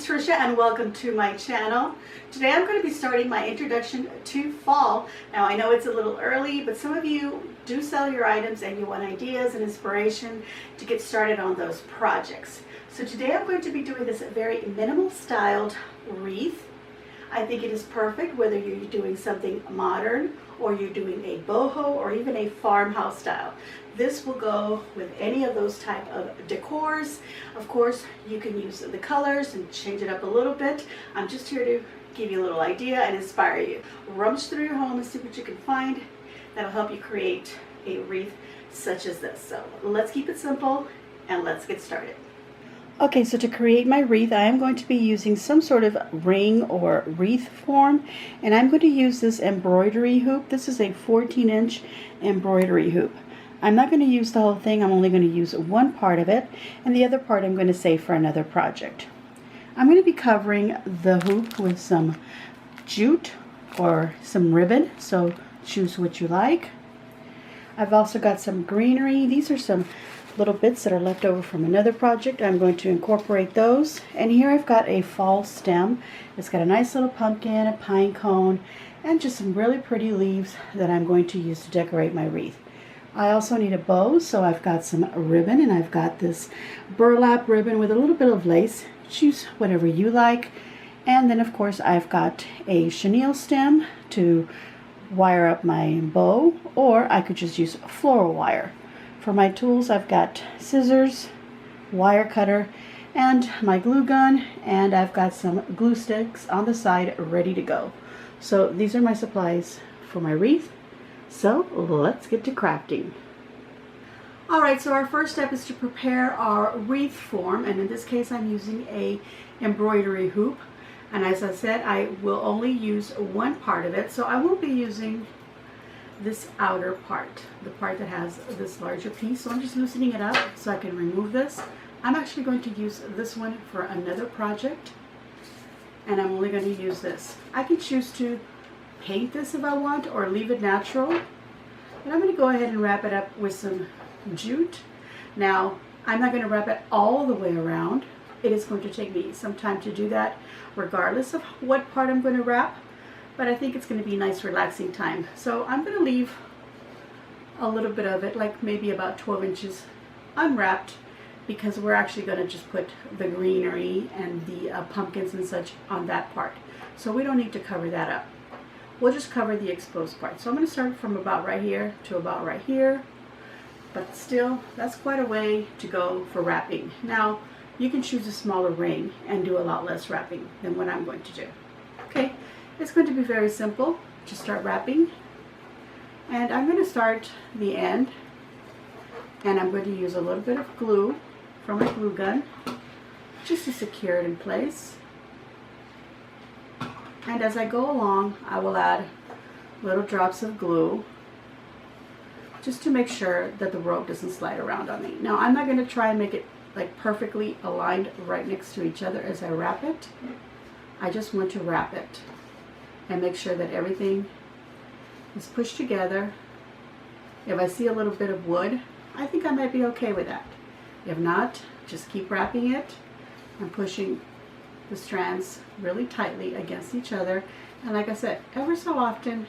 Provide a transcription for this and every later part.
Trisha and welcome to my channel. Today I'm going to be starting my introduction to fall. Now I know it's a little early, but some of you do sell your items and you want ideas and inspiration to get started on those projects. So today I'm going to be doing this very minimal styled wreath. I think it is perfect whether you're doing something modern or you're doing a boho or even a farmhouse style. This will go with any of those type of decors. Of course, you can use the colors and change it up a little bit. I'm just here to give you a little idea and inspire you. Rummage through your home and see what you can find that'll help you create a wreath such as this. So let's keep it simple and let's get started. Okay, so to create my wreath, I am going to be using some sort of ring or wreath form, and I'm going to use this embroidery hoop. This is a 14-inch embroidery hoop. I'm not going to use the whole thing. I'm only going to use one part of it, and the other part I'm going to save for another project. I'm going to be covering the hoop with some jute or some ribbon, so choose what you like. I've also got some greenery. These are some little bits that are left over from another project. I'm going to incorporate those. And here I've got a fall stem. It's got a nice little pumpkin, a pine cone, and just some really pretty leaves that I'm going to use to decorate my wreath. I also need a bow, so I've got some ribbon, and I've got this burlap ribbon with a little bit of lace. Choose whatever you like. And then of course I've got a chenille stem to wire up my bow, or I could just use floral wire. For my tools, I've got scissors, wire cutter, and my glue gun, and I've got some glue sticks on the side ready to go. So these are my supplies for my wreath. So let's get to crafting. Alright, so our first step is to prepare our wreath form, and in this case I'm using a embroidery hoop. And as I said, I will only use one part of it, so I won't be using this outer part, the part that has this larger piece. So I'm just loosening it up so I can remove this. I'm actually going to use this one for another project, and I'm only going to use this. I can choose to paint this if I want or leave it natural, and I'm going to go ahead and wrap it up with some jute. Now I'm not going to wrap it all the way around. It is going to take me some time to do that regardless of what part I'm going to wrap, but I think it's going to be a nice relaxing time. So I'm going to leave a little bit of it, like maybe about 12 inches unwrapped, because we're actually going to just put the greenery and the pumpkins and such on that part. So we don't need to cover that up. We'll just cover the exposed part. So I'm going to start from about right here to about right here, but still that's quite a way to go for wrapping. Now you can choose a smaller ring and do a lot less wrapping than what I'm going to do. Okay. It's going to be very simple to start wrapping, and I'm going to start the end, and I'm going to use a little bit of glue from my glue gun just to secure it in place. And as I go along, I will add little drops of glue just to make sure that the rope doesn't slide around on me. Now I'm not going to try and make it like perfectly aligned right next to each other as I wrap it. I just want to wrap it and make sure that everything is pushed together. If I see a little bit of wood, I think I might be okay with that. If not, just keep wrapping it and pushing the strands really tightly against each other. And like I said, ever so often,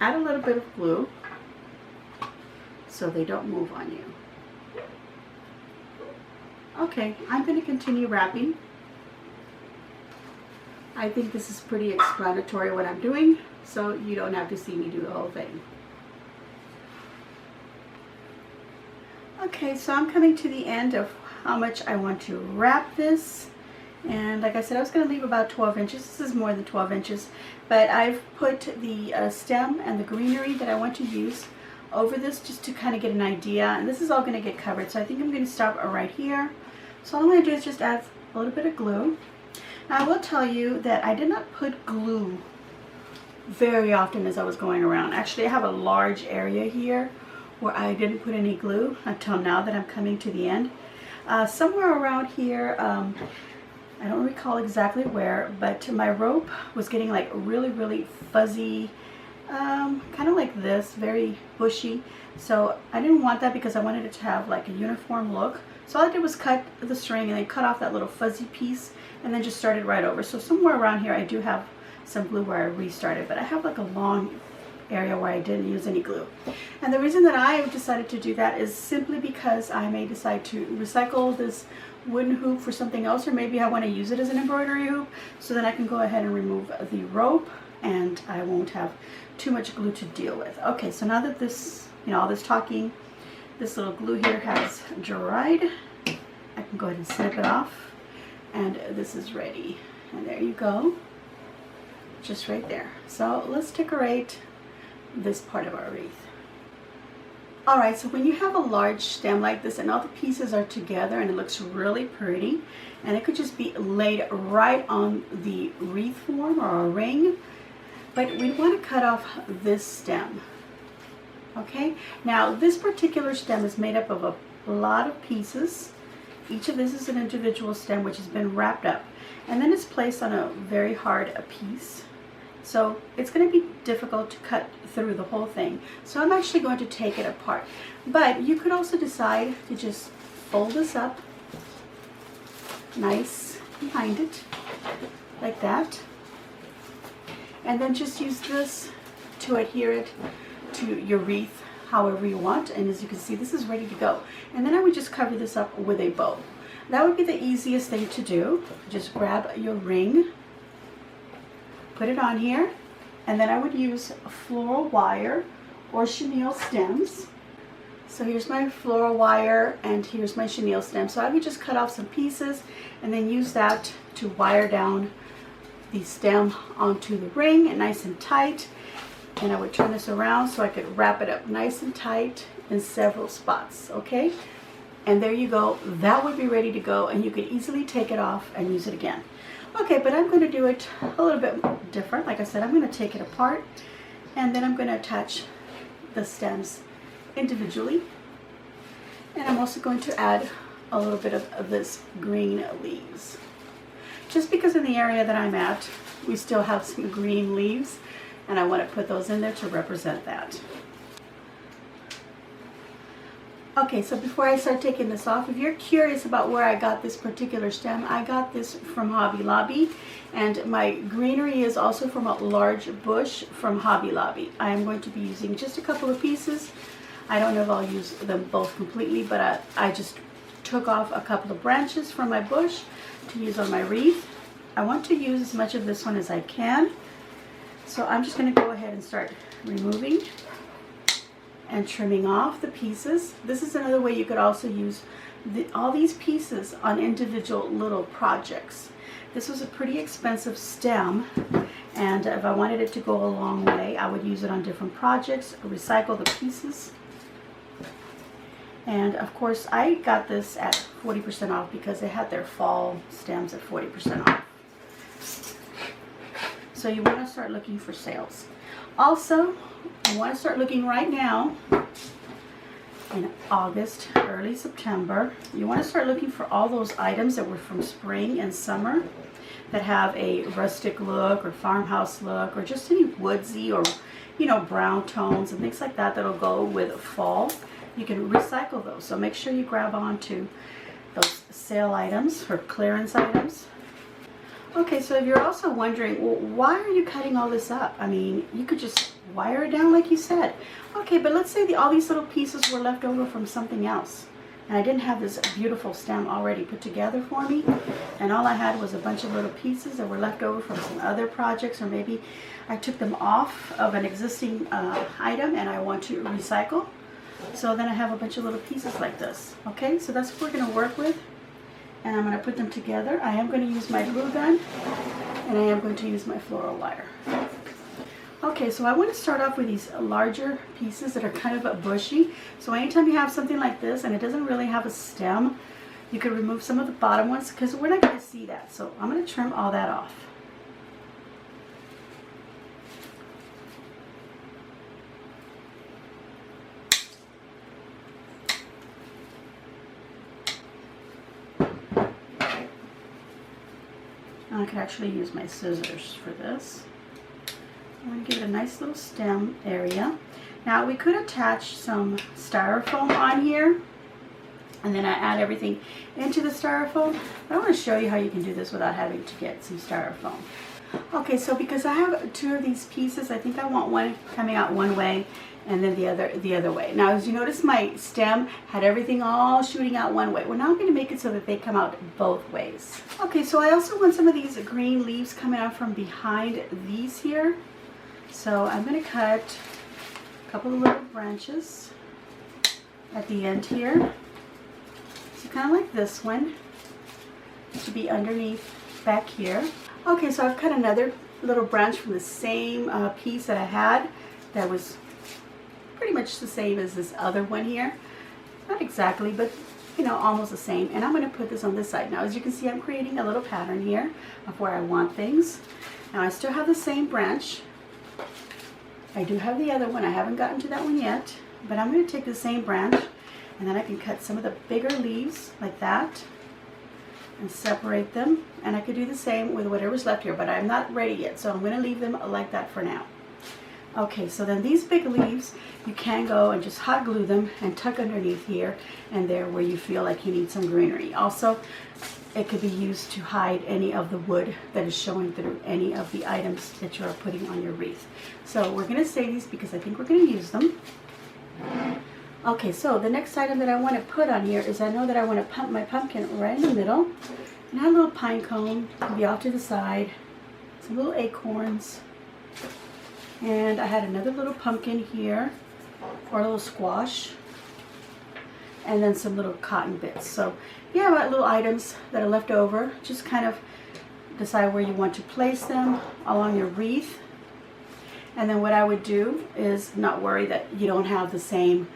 add a little bit of glue so they don't move on you. Okay, I'm going to continue wrapping. I think this is pretty explanatory what I'm doing, so you don't have to see me do the whole thing. Okay, so I'm coming to the end of how much I want to wrap this. And like I said, I was going to leave about 12 inches. This is more than 12 inches, but I've put the stem and the greenery that I want to use over this just to kind of get an idea. And this is all going to get covered, so I think I'm going to stop right here. So all I'm going to do is just add a little bit of glue. Now I will tell you that I did not put glue very often as I was going around. Actually, I have a large area here where I didn't put any glue until now that I'm coming to the end. Somewhere around here, I don't recall exactly where, but my rope was getting like really fuzzy, kind of like this, very bushy. So I didn't want that because I wanted it to have like a uniform look. So all I did was cut the string and then cut off that little fuzzy piece and then just started right over. So somewhere around here I do have some glue where I restarted, but I have like a long area where I didn't use any glue. And the reason that I have decided to do that is simply because I may decide to recycle this wooden hoop for something else, or maybe I want to use it as an embroidery hoop, so then I can go ahead and remove the rope and I won't have too much glue to deal with. Okay, so now that this, all this talking, this little glue here has dried, I can go ahead and snip it off, and this is ready. And there you go, just right there. So let's decorate this part of our wreath. Alright, so when you have a large stem like this and all the pieces are together and it looks really pretty, and it could just be laid right on the wreath form or a ring, but we want to cut off this stem. Okay, now this particular stem is made up of a lot of pieces. Each of this is an individual stem which has been wrapped up, and then it's placed on a very hard piece. So it's going to be difficult to cut through the whole thing. So I'm actually going to take it apart. But you could also decide to just fold this up nice behind it, like that. And then just use this to adhere it to your wreath however you want. And as you can see, this is ready to go. And then I would just cover this up with a bow. That would be the easiest thing to do. Just grab your ring, put it on here, and then I would use floral wire or chenille stems. So here's my floral wire and here's my chenille stem. So I would just cut off some pieces and then use that to wire down the stem onto the ring, and nice and tight. And I would turn this around so I could wrap it up nice and tight in several spots, okay? And there you go. That would be ready to go, and you could easily take it off and use it again. Okay, but I'm going to do it a little bit different. Like I said, I'm going to take it apart, and then I'm going to attach the stems individually. And I'm also going to add a little bit of this green leaves. Just because in the area that I'm at, we still have some green leaves, and I want to put those in there to represent that. Okay, so before I start taking this off, if you're curious about where I got this particular stem, I got this from Hobby Lobby, and my greenery is also from a large bush from Hobby Lobby. I am going to be using just a couple of pieces. I don't know if I'll use them both completely, but I just took off a couple of branches from my bush to use on my wreath. I want to use as much of this one as I can, so I'm just going to go ahead and start removing and trimming off the pieces. This is another way you could also use all these pieces on individual little projects. This was a pretty expensive stem, and if I wanted it to go a long way, I would use it on different projects, recycle the pieces. And of course, I got this at 40% off because they had their fall stems at 40% off. So you want to start looking for sales. Also, I want to start looking right now in August, early September. You want to start looking for all those items that were from spring and summer that have a rustic look or farmhouse look, or just any woodsy or brown tones and things like that that'll go with fall. You can recycle those, so make sure you grab onto those sale items or clearance items. Okay, so if you're also wondering, well, why are you cutting all this up? I mean, you could just wire it down like you said. Okay, but let's say all these little pieces were left over from something else, and I didn't have this beautiful stem already put together for me, and all I had was a bunch of little pieces that were left over from some other projects, or maybe I took them off of an existing item and I want to recycle. So then I have a bunch of little pieces like this. Okay, so that's what we're going to work with, and I'm going to put them together. I am going to use my glue gun, and I am going to use my floral wire. Okay, so I want to start off with these larger pieces that are kind of bushy. So anytime you have something like this and it doesn't really have a stem, you can remove some of the bottom ones because we're not going to see that. So I'm going to trim all that off. I could actually use my scissors for this. I'm going to give it a nice little stem area. Now we could attach some styrofoam on here, And then I add everything into the styrofoam. I want to show you how you can do this without having to get some styrofoam. Okay, so because I have two of these pieces, I think I want one coming out one way and then the other way. Now, as you notice, my stem had everything all shooting out one way. Well, now I'm going to make it so that they come out both ways. Okay, so I also want some of these green leaves coming out from behind these here. So I'm going to cut a couple of little branches at the end here. So kind of like this one to be underneath back here. Okay, so I've cut another little branch from the same piece that I had that was pretty much the same as this other one here. Not exactly, but you know, almost the same. And I'm going to put this on this side. Now, as you can see, I'm creating a little pattern here of where I want things. Now, I still have the same branch. I do have the other one. I haven't gotten to that one yet, but I'm going to take the same branch and then I can cut some of the bigger leaves like that and separate them. And I could do the same with whatever's left here, but I'm not ready yet, so I'm going to leave them like that for now. Okay, so then these big leaves, you can go and just hot glue them and tuck underneath here and there where you feel like you need some greenery. Also, it could be used to hide any of the wood that is showing through any of the items that you are putting on your wreath. So we're going to save these because I think we're going to use them. Okay, so the next item that I want to put on here is I know that I want to pump my pumpkin right in the middle. And I have a little pine cone, can be off to the side, some little acorns. And I had another little pumpkin here, or a little squash, and then some little cotton bits. So you have little items that are left over. Just kind of decide where you want to place them along your wreath. And then what I would do is not worry that you don't have the same,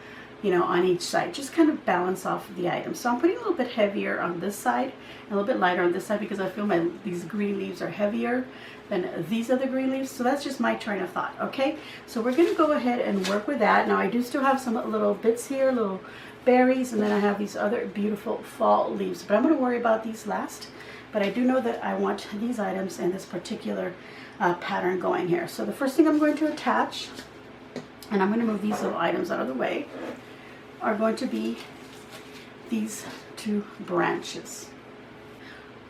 you know, on each side. Just kind of balance off the items. So I'm putting a little bit heavier on this side, and a little bit lighter on this side because I feel these green leaves are heavier than these other green leaves. So that's just my train of thought. Okay, so we're going to go ahead and work with that. Now I do still have some little bits here, little berries, and then I have these other beautiful fall leaves, but I'm going to worry about these last. But I do know that I want these items in this particular pattern going here. So the first thing I'm going to attach, and I'm going to move these little items out of the way, are going to be these two branches.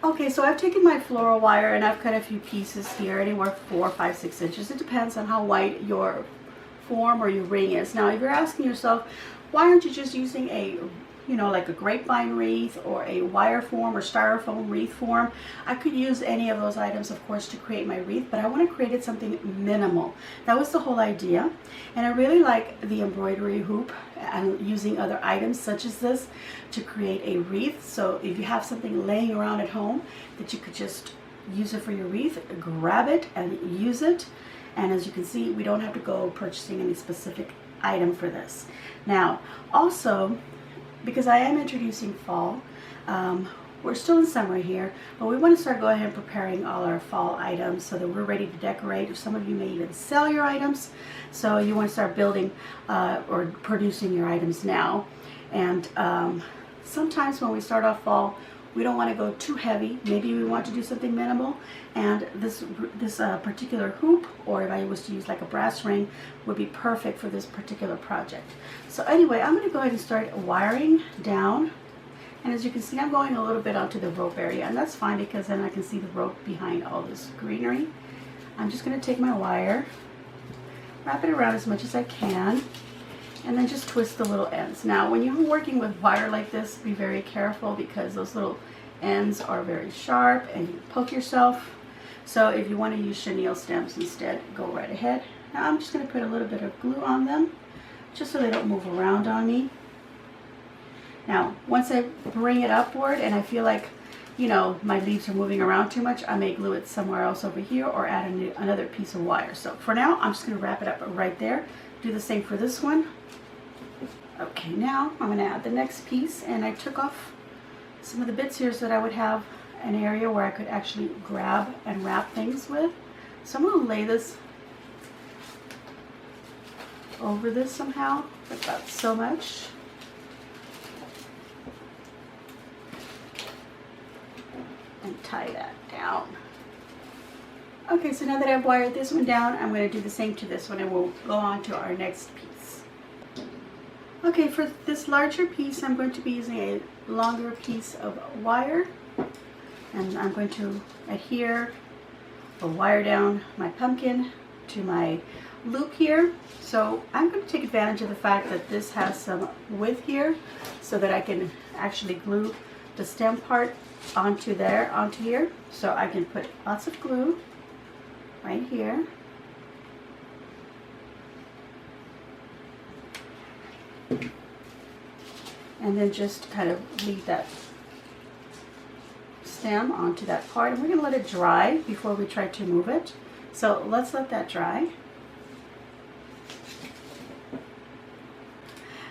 Okay, so I've taken my floral wire and I've cut a few pieces here, anywhere 4, 5, 6 inches. It depends on how wide your form or your ring is. Now, if you're asking yourself, why aren't you just using a, you know, like a grapevine wreath or a wire form or styrofoam wreath form? I could use any of those items, of course, to create my wreath, but I want to create it something minimal. That was the whole idea. And I really like the embroidery hoop and using other items such as this to create a wreath. So if you have something laying around at home that you could just use it for your wreath, grab it and use it. And as you can see, we don't have to go purchasing any specific item for this. Now, also, because I am introducing fall, we're still in summer here, but we want to start going ahead and preparing all our fall items so that we're ready to decorate. Some of you may even sell your items, so you want to start building or producing your items now. And sometimes when we start off fall, we don't want to go too heavy. Maybe we want to do something minimal, and this particular hoop, or if I was to use like a brass ring, would be perfect for this particular project. So anyway, I'm going to go ahead and start wiring down. And as you can see, I'm going a little bit onto the rope area, and that's fine because then I can see the rope behind all this greenery. I'm just going to take my wire, wrap it around as much as I can, and then just twist the little ends. Now, when you're working with wire like this, be very careful because those little ends are very sharp and you poke yourself. So if you want to use chenille stems instead, go right ahead. Now I'm just going to put a little bit of glue on them just so they don't move around on me. Now, once I bring it upward and I feel like, you know, my leaves are moving around too much, I may glue it somewhere else over here or add another piece of wire. So for now, I'm just going to wrap it up right there. Do the same for this one. Okay, now I'm going to add the next piece, and I took off some of the bits here so that I would have an area where I could actually grab and wrap things with. So I'm going to lay this over this somehow, like that, so much. And tie that down. Okay, so now that I've wired this one down, I'm going to do the same to this one, and we'll go on to our next piece. Okay, for this larger piece, I'm going to be using a longer piece of wire, and I'm going to adhere or wire down my pumpkin to my loop here. So I'm going to take advantage of the fact that this has some width here so that I can actually glue the stem part onto here. So I can put lots of glue right here. And then just kind of leave that stem onto that part, and we're going to let it dry before we try to move it. So let's let that dry.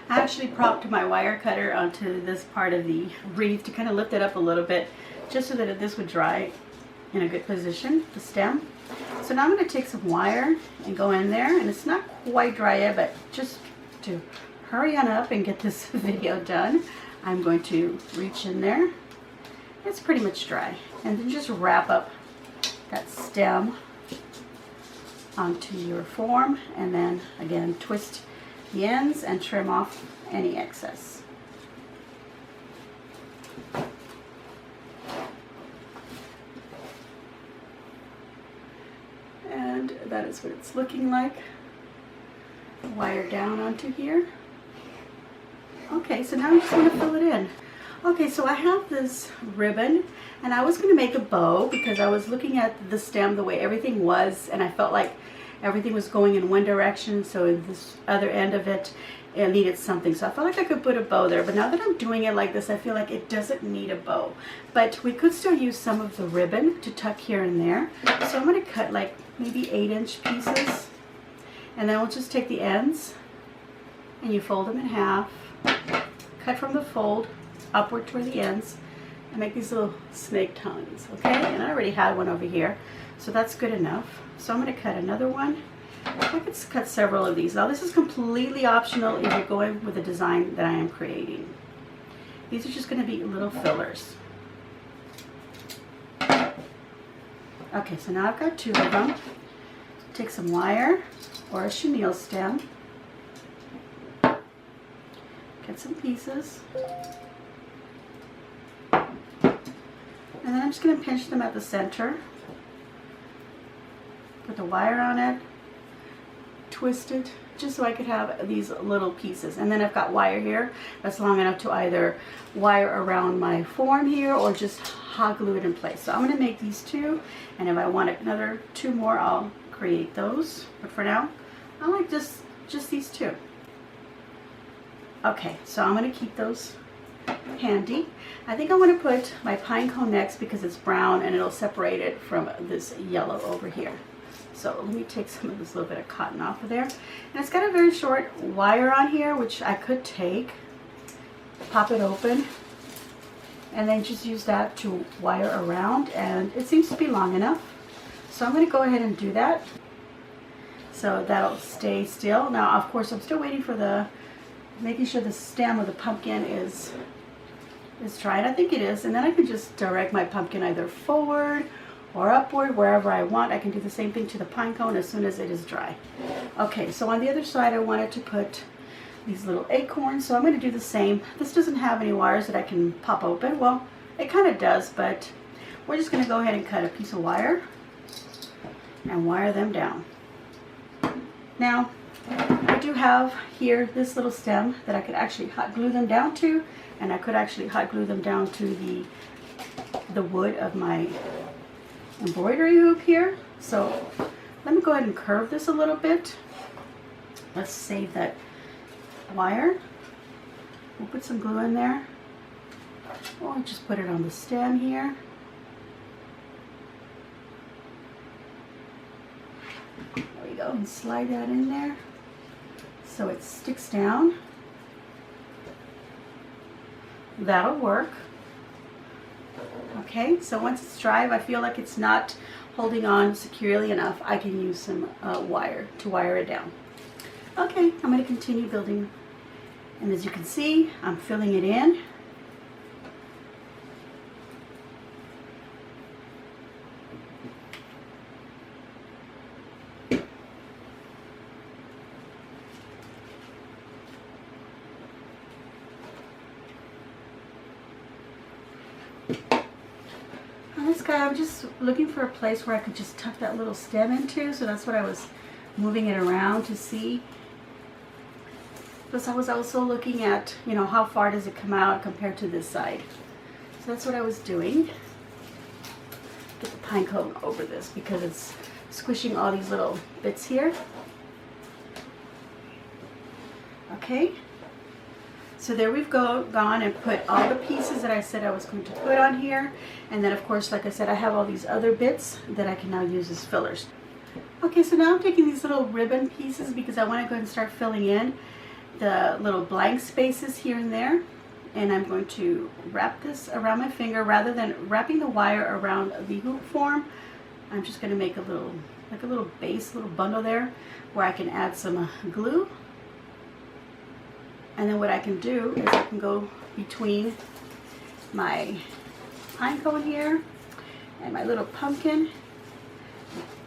I actually propped my wire cutter onto this part of the wreath to kind of lift it up a little bit, just so that this would dry in a good position, the stem. So now I'm going to take some wire and go in there, and it's not quite dry yet, but just to hurry on up and get this video done, I'm going to reach in there. It's pretty much dry, and then just wrap up that stem onto your form, and then again twist the ends and trim off any excess. And that is what it's looking like. Wire down onto here. Okay, so now I'm just going to fill it in. Okay, so I have this ribbon, and I was going to make a bow because I was looking at the stem the way everything was, and I felt like everything was going in one direction, so in this other end of it, it needed something. So I felt like I could put a bow there, but now that I'm doing it like this, I feel like it doesn't need a bow. But we could still use some of the ribbon to tuck here and there. So I'm going to cut like maybe 8-inch pieces, and then we'll just take the ends, and you fold them in half, cut from the fold upward toward the ends, and make these little snake tongues, okay? And I already had one over here, so that's good enough. So I'm going to cut another one. I could cut several of these. Now this is completely optional if you're going with the design that I am creating. These are just going to be little fillers. Okay, so now I've got 2 of them. Take some wire or a chenille stem. Get some pieces. And then I'm just going to pinch them at the center. Put the wire on it. Twist it just so I could have these little pieces. And then I've got wire here that's long enough to either wire around my form here or just hot glue it in place. So I'm going to make these 2, and if I want another 2 more, I'll create those. But for now, I like just these 2. Okay, so I'm going to keep those handy. I think I'm going to put my pine cone next because it's brown and it'll separate it from this yellow over here. So let me take some of this little bit of cotton off of there. And it's got a very short wire on here, which I could take, pop it open, and then just use that to wire around, and it seems to be long enough. So I'm going to go ahead and do that. So that'll stay still. Now, of course, I'm still waiting for making sure the stem of the pumpkin is dry, and I think it is. And then I can just direct my pumpkin either forward or upward, wherever I want. I can do the same thing to the pine cone as soon as it is dry. Okay, so on the other side, I wanted to put these little acorns, so I'm going to do the same. This doesn't have any wires that I can pop open. Well, it kind of does, but we're just going to go ahead and cut a piece of wire and wire them down. Now, I do have here this little stem that I could actually hot glue them down to, and I could actually hot glue them down to the wood of my embroidery hoop here. So let me go ahead and curve this a little bit. Let's save that wire. We'll put some glue in there, or just put it on the stem here. There we go, and slide that in there so it sticks down. That'll work. Okay, so once it's dry, if I feel like it's not holding on securely enough, I can use some wire to wire it down. Okay, I'm going to continue building, and as you can see, I'm filling it in. guy, I'm just looking for a place where I could just tuck that little stem into, so that's what I was moving it around to see. Plus I was also looking at, you know, how far does it come out compared to this side. So that's what I was doing. Get the pine cone over this because it's squishing all these little bits here. Okay. So there we've gone and put all the pieces that I said I was going to put on here. And then of course, like I said, I have all these other bits that I can now use as fillers. Okay, so now I'm taking these little ribbon pieces because I want to go ahead and start filling in the little blank spaces here and there. And I'm going to wrap this around my finger rather than wrapping the wire around the hoop form. I'm just going to make a little, like a little base, little bundle there where I can add some glue. And then what I can do is I can go between my pine cone here and my little pumpkin,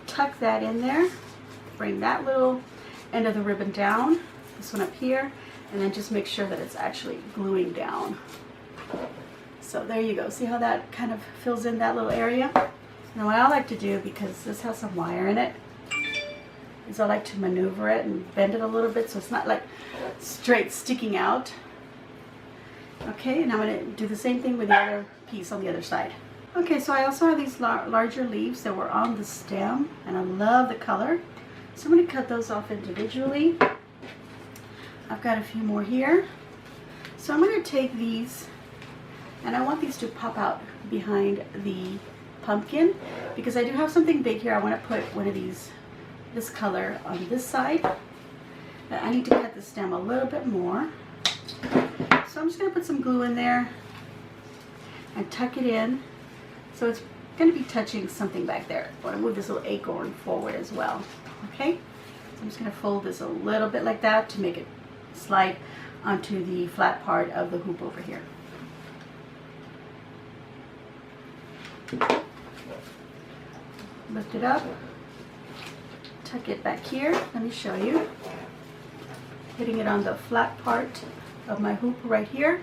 tuck that in there, bring that little end of the ribbon down, this one up here, and then just make sure that it's actually gluing down. So there you go. See how that kind of fills in that little area? Now what I like to do, because this has some wire in it, is I like to maneuver it and bend it a little bit so it's not like straight sticking out. Okay, and I'm going to do the same thing with the other piece on the other side. Okay, so I also have these larger leaves that were on the stem, and I love the color. So I'm going to cut those off individually. I've got a few more here. So I'm going to take these, and I want these to pop out behind the pumpkin because I do have something big here. I want to put one of these, this color on this side. But I need to cut the stem a little bit more. So I'm just going to put some glue in there and tuck it in. So it's going to be touching something back there. I want to move this little acorn forward as well. Okay? So I'm just going to fold this a little bit like that to make it slide onto the flat part of the hoop over here. Lift it up, tuck it back here. Let me show you. Putting it on the flat part of my hoop right here.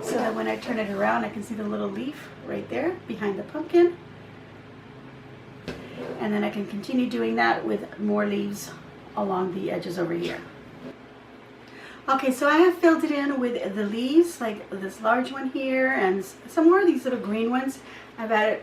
So that when I turn it around, I can see the little leaf right there behind the pumpkin. And then I can continue doing that with more leaves along the edges over here. Okay, so I have filled it in with the leaves, like this large one here and some more of these little green ones. I've added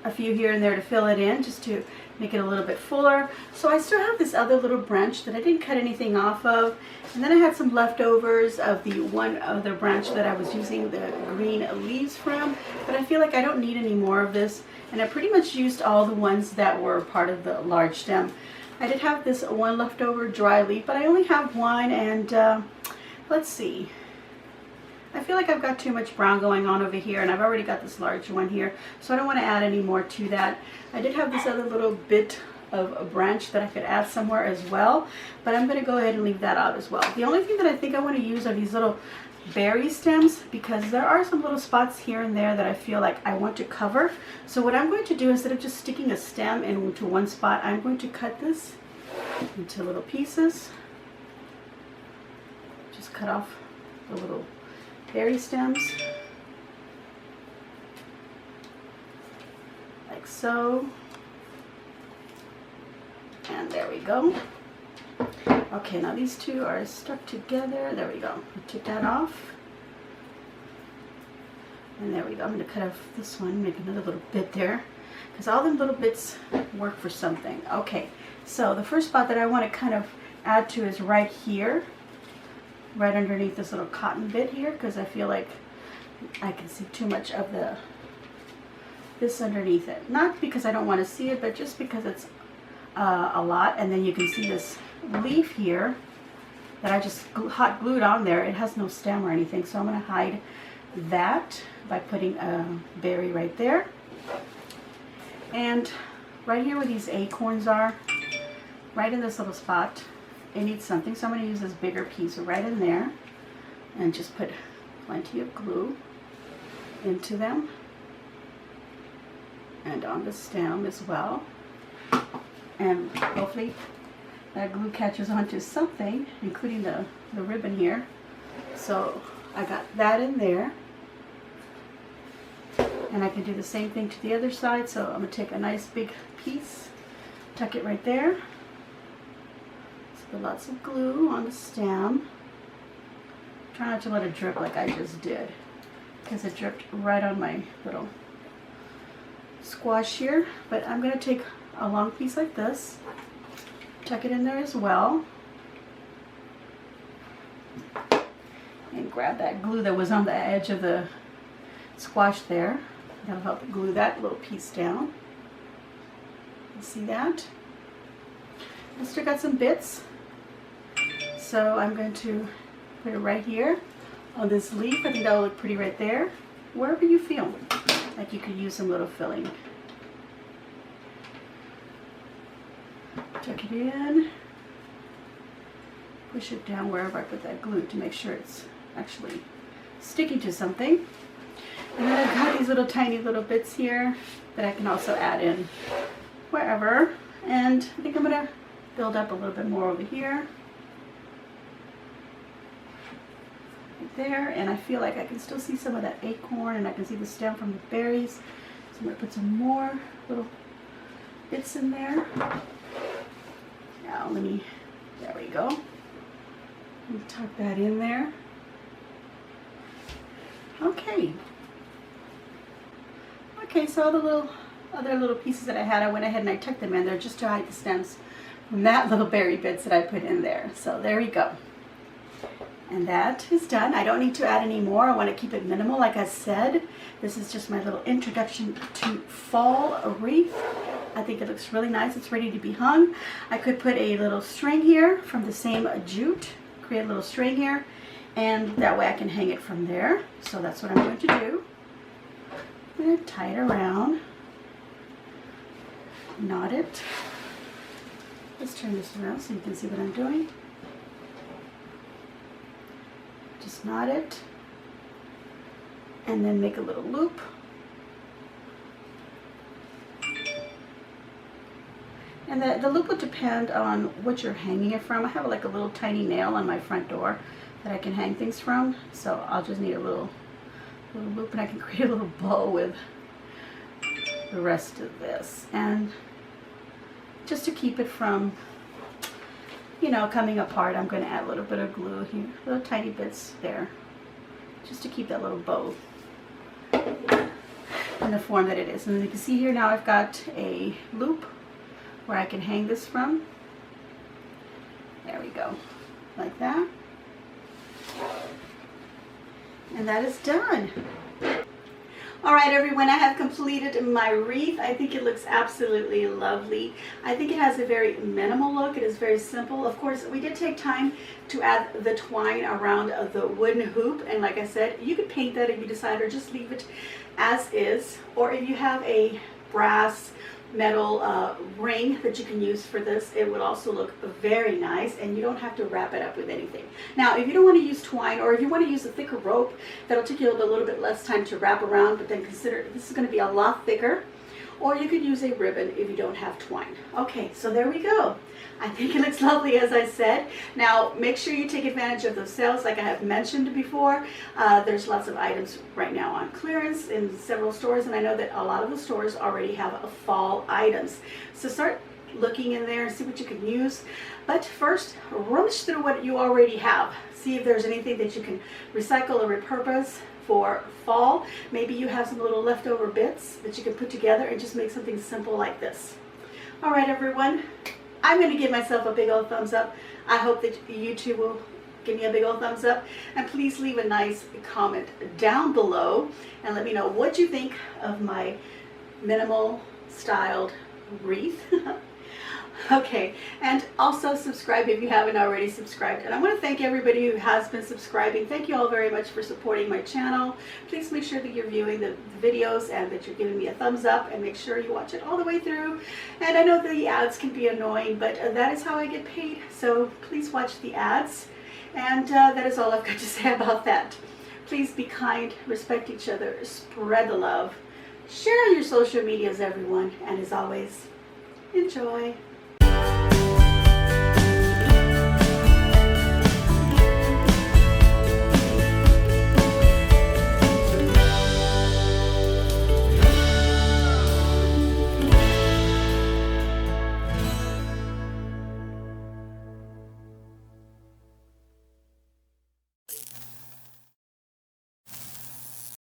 a few here and there to fill it in just to make it a little bit fuller. So I still have this other little branch that I didn't cut anything off of. And then I had some leftovers of the one other branch that I was using the green leaves from. But I feel like I don't need any more of this. And I pretty much used all the ones that were part of the large stem. I did have this one leftover dry leaf, but I only have one, and let's see. I feel like I've got too much brown going on over here, and I've already got this large one here, so I don't want to add any more to that. I did have this other little bit of a branch that I could add somewhere as well, but I'm going to go ahead and leave that out as well. The only thing that I think I want to use are these little berry stems, because there are some little spots here and there that I feel like I want to cover. So what I'm going to do, instead of just sticking a stem into one spot, I'm going to cut this into little pieces. Just cut off the little berry stems like so, and there we go. Okay, now these two are stuck together. There we go. I took that off. And there we go. I'm going to cut off this one, make another little bit there, because all them little bits work for something. Okay, so the first spot that I want to kind of add to is right here, right underneath this little cotton bit here, because I feel like I can see too much of this underneath it. Not because I don't want to see it, but just because it's a lot. And then you can see this leaf here that I just hot glued on there. It has no stem or anything, so I'm going to hide that by putting a berry right there. And right here where these acorns are, right in this little spot, it needs something, so I'm going to use this bigger piece right in there and just put plenty of glue into them and on the stem as well. And hopefully that glue catches onto something, including the ribbon here. So I got that in there. And I can do the same thing to the other side. So I'm going to take a nice big piece, tuck it right there. Put lots of glue on the stem. Try not to let it drip like I just did, because it dripped right on my little squash here. But I'm going to take a long piece like this, tuck it in there as well, and grab that glue that was on the edge of the squash there. That'll help glue that little piece down. You see that? I still got some bits. So I'm going to put it right here on this leaf. I think that'll look pretty right there. Wherever you feel like you could use some little filling. Tuck it in. Push it down wherever I put that glue to make sure it's actually sticking to something. And then I've got these little tiny little bits here that I can also add in wherever. And I think I'm going to build up a little bit more over here. There, and I feel like I can still see some of that acorn, and I can see the stem from the berries. So I'm going to put some more little bits in there. Now there we go. Let me tuck that in there. Okay. Okay, so all the other little pieces that I had, I went ahead and I tucked them in there just to hide the stems from that little berry bits that I put in there. So there we go. And that is done. I don't need to add any more. I want to keep it minimal, like I said. This is just my little introduction to fall wreath. I think it looks really nice. It's ready to be hung. I could put a little string here from the same jute, create a little string here, and that way I can hang it from there. So that's what I'm going to do. I'm going to tie it around, knot it. Let's turn this around so you can see what I'm doing. Just knot it, and then make a little loop. And the loop will depend on what you're hanging it from. I have like a little tiny nail on my front door that I can hang things from, so I'll just need a little loop, and I can create a little bow with the rest of this. And just to keep it from, you know, coming apart, I'm going to add a little bit of glue here, little tiny bits there, just to keep that little bow in the form that it is. And you can see here now I've got a loop where I can hang this from. There we go, like that. And that is done. All right, everyone, I have completed my wreath. I think it looks absolutely lovely. I think it has a very minimal look. It is very simple. Of course, we did take time to add the twine around the wooden hoop. And like I said, you could paint that if you decide, or just leave it as is. Or if you have a brass metal ring that you can use for this, it would also look very nice, and you don't have to wrap it up with anything. Now, if you don't want to use twine, or if you want to use a thicker rope, that'll take you a little bit less time to wrap around, but then consider this is going to be a lot thicker. Or you could use a ribbon if you don't have twine. Okay, so there we go. I think it looks lovely, as I said. Now, make sure you take advantage of those sales like I have mentioned before. There's lots of items right now on clearance in several stores, and I know that a lot of the stores already have fall items. So start looking in there and see what you can use. But first, rummage through what you already have. See if there's anything that you can recycle or repurpose for fall. Maybe you have some little leftover bits that you can put together and just make something simple like this. All right, everyone, I'm going to give myself a big old thumbs up. I hope that you too will give me a big old thumbs up, and please leave a nice comment down below and let me know what you think of my minimal styled wreath. Okay, and also subscribe if you haven't already subscribed. And I want to thank everybody who has been subscribing. Thank you all very much for supporting my channel. Please make sure that you're viewing the videos and that you're giving me a thumbs up, and make sure you watch it all the way through. And I know the ads can be annoying, but that is how I get paid. So please watch the ads. And that is all I've got to say about that. Please be kind, respect each other, spread the love, share on your social medias, everyone, and as always, enjoy.